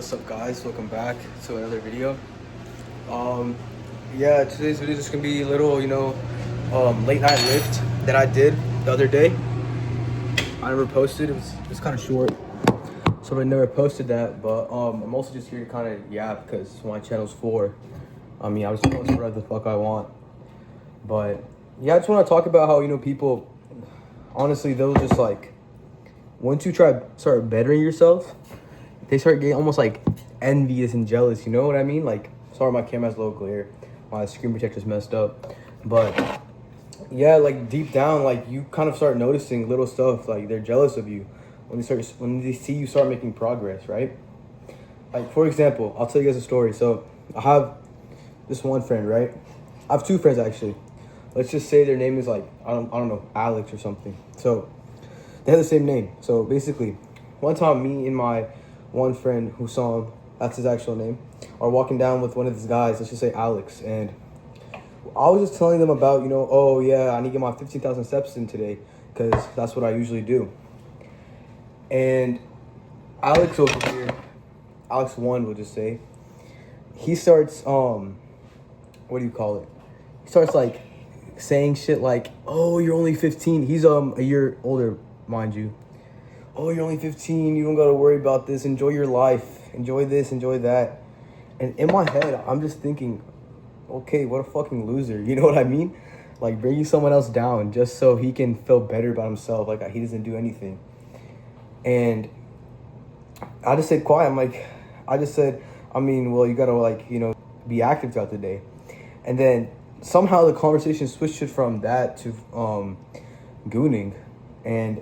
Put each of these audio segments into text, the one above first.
What's up, guys? Welcome back to another video. Um, yeah, today's video is just gonna be a little, late night lift that I did the other day. I never posted. It was kind of short, so I never posted that. But I'm also just here to kind of because my channel's for. I just post whatever the fuck I want. But yeah, I just want to talk about how people, honestly, they'll just once you start bettering yourself, they start getting almost envious and jealous. You know what I mean? Sorry, my camera's low glare. My screen protector's messed up. But yeah, deep down, you kind of start noticing little stuff. They're jealous of you when they see you start making progress, right? For example, I'll tell you guys a story. So I have this one friend, right? I have two friends actually. Let's just say their name is I don't know, Alex or something. So they have the same name. So basically, one time me and my one friend who saw him, that's his actual name, are walking down with one of these guys, let's just say Alex, and I was just telling them about, oh yeah, I need to get my 15,000 steps in today because that's what I usually do. And Alex over here, Alex 1, we'll just say, he starts, what do you call it? He starts saying shit oh, you're only 15. He's a year older, mind you. Oh, you're only 15. You don't got to worry about this. Enjoy your life. Enjoy this, enjoy that. And in my head, I'm just thinking, okay, what a fucking loser. You know what I mean? Bringing someone else down just so he can feel better about himself. He doesn't do anything. And I just said quiet. Well, you got to, be active throughout the day. And then somehow the conversation switched it from that to gooning. And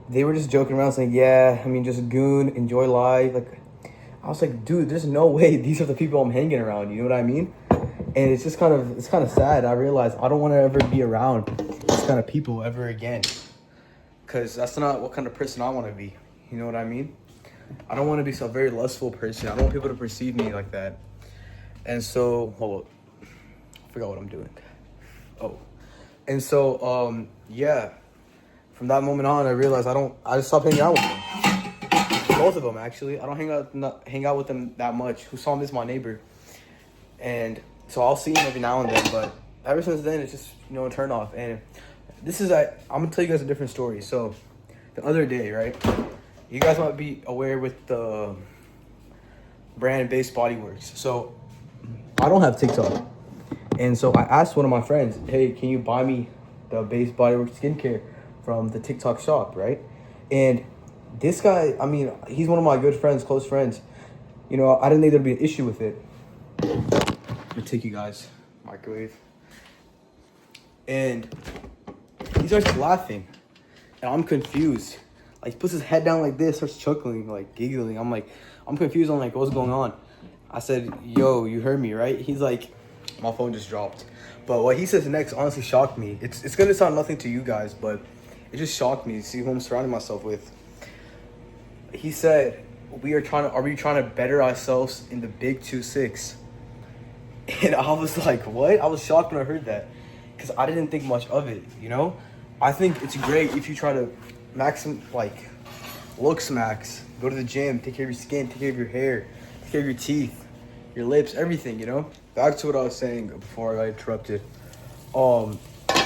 they were just joking around saying, yeah, just goon, enjoy life. I was like, dude, there's no way these are the people I'm hanging around. You know what I mean? And it's just kind of sad. I realized I don't want to ever be around this kind of people ever again. Because that's not what kind of person I want to be. You know what I mean? I don't want to be a very lustful person. I don't want people to perceive me like that. And so, hold up. I forgot what I'm doing. Oh. And so, from that moment on, I realized I just stopped hanging out with them. Both of them, actually. I don't hang out with them that much. Husam is my neighbor. And so I'll see him every now and then. But ever since then, it's just, a turn off. And I'm going to tell you guys a different story. So the other day, right? You guys might be aware with the brand Base Body Works. So I don't have TikTok. And so I asked one of my friends, hey, can you buy me the Base Body Works skincare from the TikTok shop, right? And this guy, he's one of my good friends, close friends. I didn't think there'd be an issue with it. Let me take you guys, microwave. And he starts laughing, and I'm confused. He puts his head down like this, starts chuckling, giggling. I'm confused on what's going on. I said, yo, you heard me, right? He's like, my phone just dropped. But what he says next honestly shocked me. It's gonna sound nothing to you guys, but it just shocked me to see who I'm surrounding myself with. He said, are we trying to better ourselves in the big 2-6? And I was like, what? I was shocked when I heard that. Because I didn't think much of it, I think it's great if you try to looks max, go to the gym, take care of your skin, take care of your hair, take care of your teeth, your lips, everything, Back to what I was saying before I got interrupted.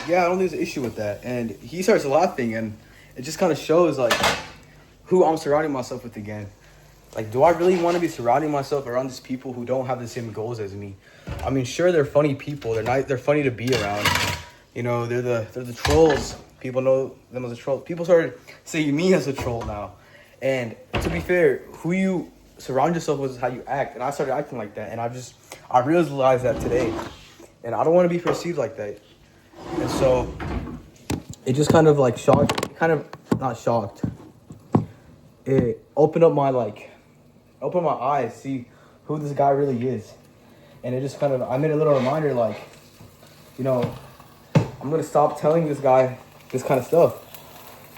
Yeah, I don't think there's an issue with that. And he starts laughing, and it just kind of shows who I'm surrounding myself with again. Do I really want to be surrounding myself around these people who don't have the same goals as me? Sure, they're funny people. They're funny to be around. They're the trolls. People know them as a troll. People started seeing me as a troll now. And to be fair, who you surround yourself with is how you act. And I started acting like that. And I realized that today. And I don't want to be perceived like that. And so it just kind of shocked, not shocked. It opened up my eyes, see who this guy really is. And it just I made a little reminder I'm going to stop telling this guy this kind of stuff.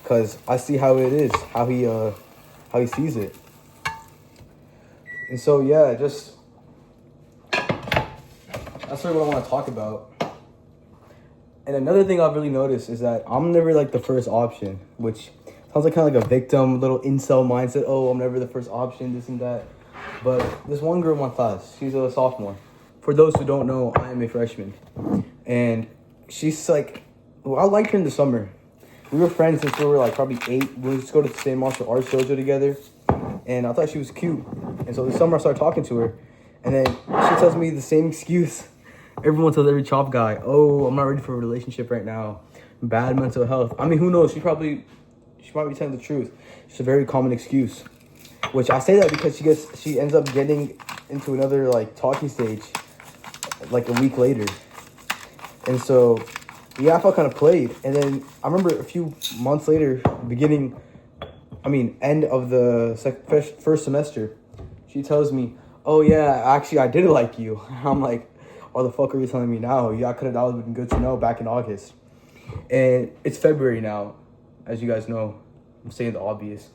Because I see how it is, how he sees it. And so, yeah, that's really what I want to talk about. And another thing I've really noticed is that I'm never the first option, which sounds kind of a victim, little incel mindset. Oh, I'm never the first option, this and that. But this one girl in my class, she's a sophomore. For those who don't know, I am a freshman. And she's like, well, I liked her in the summer. We were friends since we were like probably 8. We used to go to the same martial arts dojo together. And I thought she was cute. And so this summer I started talking to her. And then she tells me the same excuse everyone tells every chop guy. Oh, I'm not ready for a relationship right now. Bad mental health. I mean, who knows? She might be telling the truth. It's a very common excuse. Which I say that because she ends up getting into another like talking stage like a week later. And so yeah, I felt kind of played. And then I remember a few months later, end of the first semester, she tells me, oh yeah, actually I did like you. I'm like, what the fuck are you telling me now? Yeah, that would have been good to know back in August. And it's February now, as you guys know. I'm saying the obvious.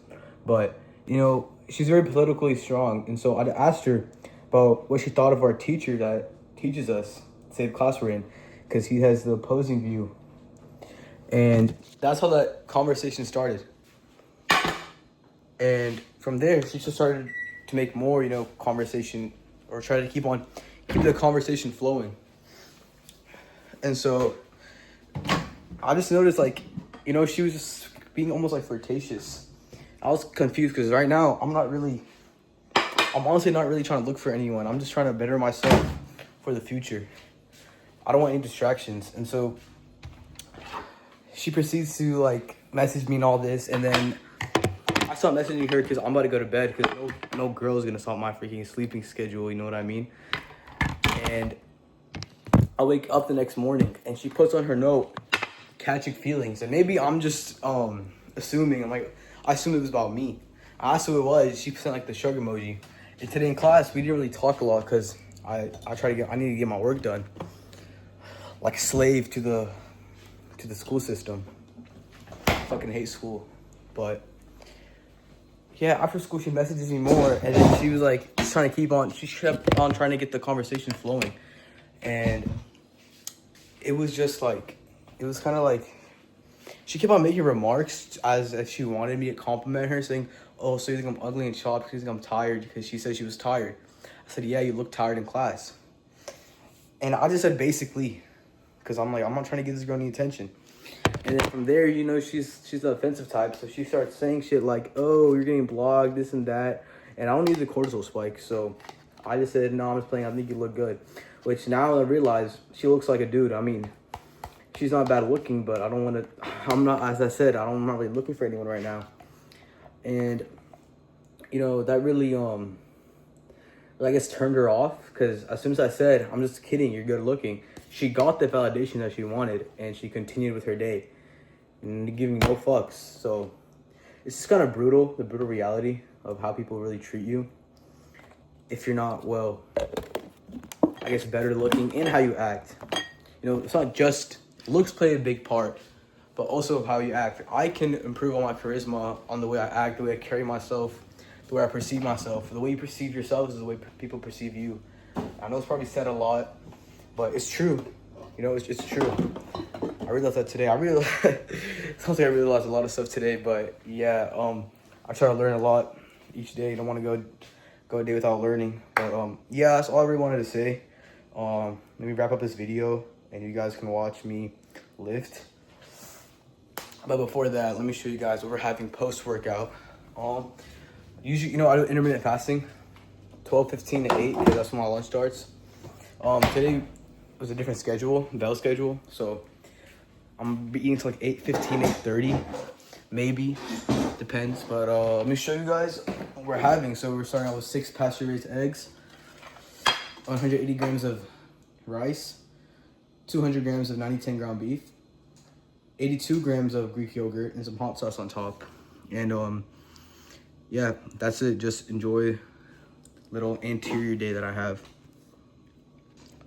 But, you know, she's very politically strong. And so I asked her about what she thought of our teacher that teaches us, the same class we're in, because he has the opposing view. And that's how that conversation started. And from there, she just started to make more, you know, conversation, or try to keep the conversation flowing. And so I just noticed, like, you know, she was just being almost like flirtatious. I was confused because right now I'm honestly not really trying to look for anyone. I'm just trying to better myself for the future. I don't want any distractions. And so she proceeds to like message me and all this, and then I stopped messaging her because I'm about to go to bed because no girl is gonna stop my freaking sleeping schedule. You know what I mean? And I wake up the next morning and she puts on her note, catching feelings. And maybe I'm just assuming. I assumed it was about me. I asked who it was. She sent like the shrug emoji. And today in class we didn't really talk a lot because I need to get my work done. Like a slave to the school system. I fucking hate school. But yeah, after school she messages me more, and then she was like she kept on trying to get the conversation flowing. And it was just like, it was kind of like, she kept on making remarks as if she wanted me to compliment her, saying, oh, so you think I'm ugly and chopped because you think I'm tired, because she said she was tired. I said, yeah, you look tired in class. And I just said basically, because I'm like, I'm not trying to give this girl any attention. And then from there, you know, she's the offensive type, so she starts saying shit like, oh, you're getting blogged, this and that. And I don't need the cortisol spike, so I just said, no, I'm just playing, I think you look good. Which now I realize she looks like a dude. I mean, she's not bad looking, but I'm not really looking for anyone right now. And, you know, that really, I guess turned her off, because as soon as I said, I'm just kidding, you're good looking, she got the validation that she wanted, and she continued with her day and giving no fucks. So it's just kind of brutal, the brutal reality of how people really treat you if you're not, well, I guess better looking, and how you act. You know, it's not just looks play a big part, but also how you act. I can improve on my charisma, on the way I act, the way I carry myself, the way I perceive myself. The way you perceive yourself is the way people perceive you. I know it's probably said a lot, but it's true. You know, it's true. I realized that today. It sounds like I realized a lot of stuff today, but yeah, I try to learn a lot each day. I don't want to go a day without learning. But yeah, that's all I really wanted to say. Let me wrap up this video, and you guys can watch me lift. But before that, let me show you guys what we're having post-workout. Usually, you know, I do intermittent fasting, 12:15 to 8, because that's when my lunch starts. Today was a different schedule, bell schedule, so I'm gonna be eating till like 8:15, 8:30, maybe, depends. But let me show you guys what we're having. So we're starting out with 6 pasture-raised eggs, 180 grams of rice, 200 grams of 90-10 ground beef, 82 grams of Greek yogurt, and some hot sauce on top. And yeah, that's it. Just enjoy little anterior day that I have.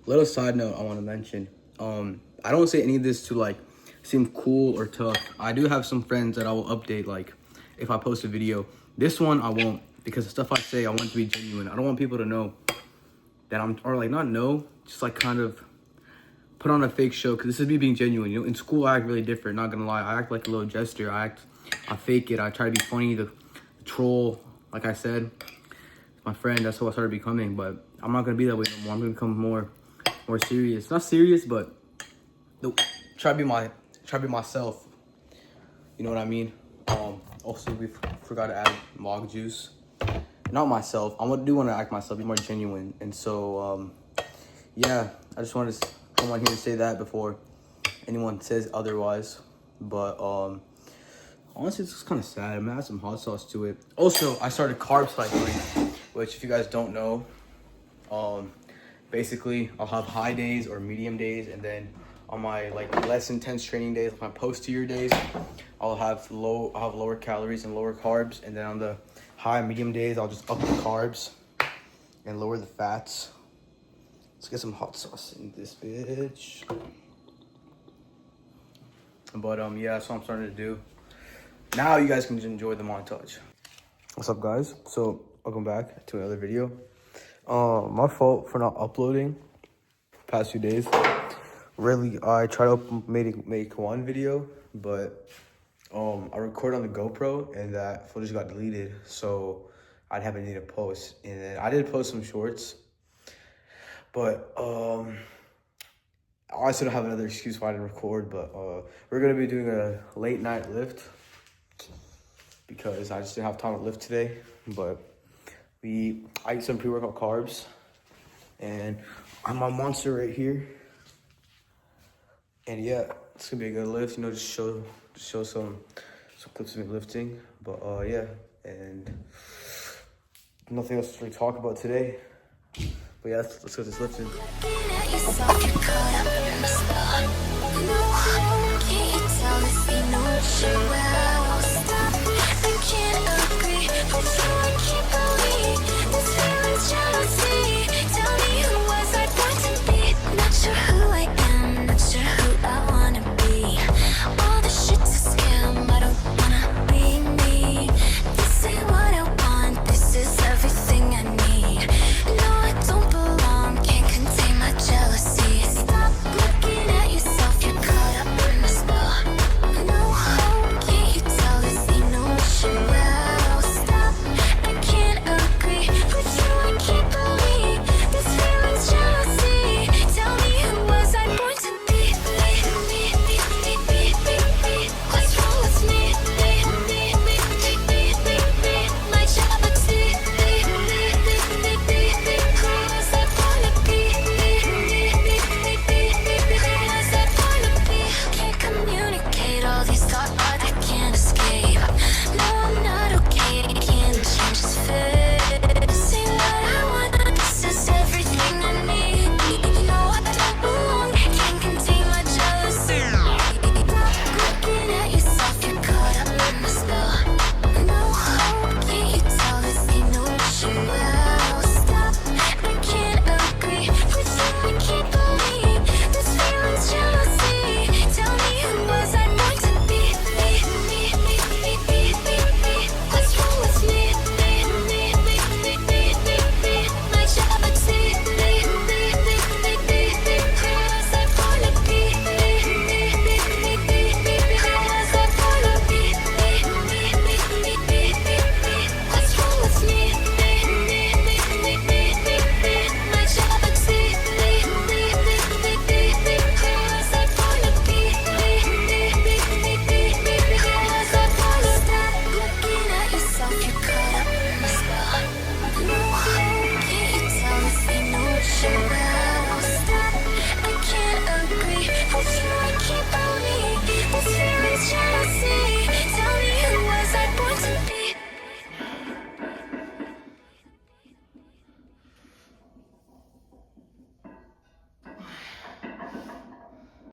Little side note I want to mention. I don't say any of this to like seem cool or tough. I do have some friends that I will update, like if I post a video. This one I won't, because the stuff I say I want it to be genuine. I don't want people to know that just like kind of put on a fake show, because this is me being genuine. You know, in school I act really different, not gonna lie. I act like a little jester. I fake it. I try to be funny, the troll, like I said. my friend. That's who I started becoming. But I'm not gonna be that way no more. I'm gonna become more serious. Not serious, but try to be myself. You know what I mean? Also, we forgot to add log juice. Not myself. I do want to act myself, be more genuine. And so, yeah, I just wanted to come on here to say that before anyone says otherwise. But honestly, it's just kind of sad. I'm gonna add some hot sauce to it. Also, I started carb cycling, which if you guys don't know, basically I'll have high days or medium days, and then on my like less intense training days, my post-year days, I'll have lower calories and lower carbs, and then on the high and medium days, I'll just up the carbs and lower the fats. Let's get some hot sauce in this bitch. But yeah, that's what I'm starting to do. Now you guys can just enjoy the montage. What's up, guys? So welcome back to another video. My fault for not uploading past few days. Really, I tried to make one video, but I recorded on the GoPro and that footage got deleted, so I'd have a need to post. And then I did post some shorts, but I also don't have another excuse why I didn't record. But we're gonna be doing a late night lift because I just didn't have time to lift today. But I ate some pre-workout carbs, and I'm on Monster right here. And yeah, it's gonna be a good lift, you know, just show some clips of me lifting. But yeah, and nothing else to really talk about today. But yeah, let's go to this lifting.